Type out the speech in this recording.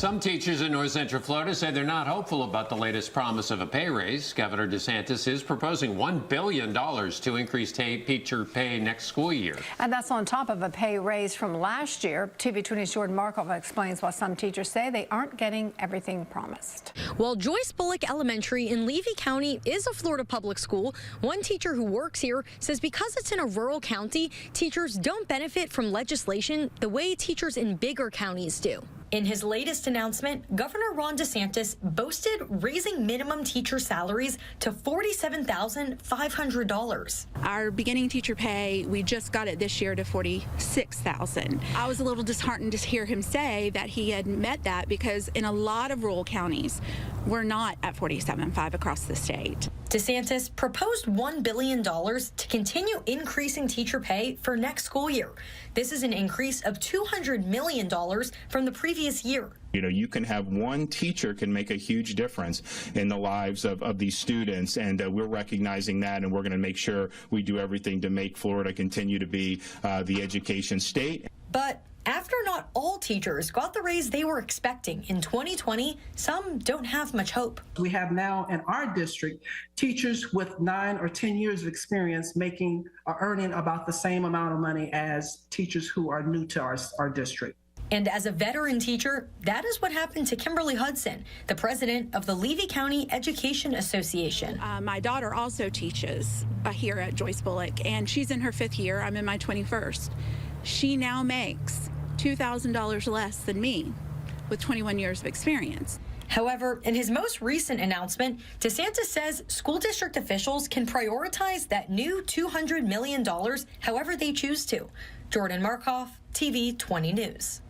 Some teachers in North Central Florida say they're not hopeful about the latest promise of a pay raise. Governor DeSantis is proposing $1 billion to increase teacher pay next school year. And that's on top of a pay raise from last year. TV20's Jordan Markov explains why some teachers say they aren't getting everything promised. While Joyce Bullock Elementary in Levy County is a Florida public school, one teacher who works here says because it's in a rural county, teachers don't benefit from legislation the way teachers in bigger counties do. In his latest announcement, Governor Ron DeSantis boasted raising minimum teacher salaries to $47,500. Our beginning teacher pay, we just got it this year to $46,000. I was a little disheartened to hear him say that he had met that because in a lot of rural counties, we're not at $47,500 across the state. DeSantis proposed $1 billion to continue increasing teacher pay for next school year. This is an increase of $200 million from the previous year. You know, you can have one teacher can make a huge difference in the lives of these students, and we're recognizing that, and we're going to make sure we do everything to make Florida continue to be the education state. But after not all teachers got the raise they were expecting in 2020, some don't have much hope. We have now in our district teachers with 9 or 10 years of experience making or earning about the same amount of money as teachers who are new to our district. And as a veteran teacher, that is what happened to Kimberly Hudson, the president of the Levy County Education Association. My daughter also teaches here at Joyce Bullock, and she's in her 5th year. I'm in my 21st. She now makes $2,000 less than me with 21 years of experience. However, in his most recent announcement, DeSantis says school district officials can prioritize that new $200 million however they choose to. Jordan Markov, TV 20 News.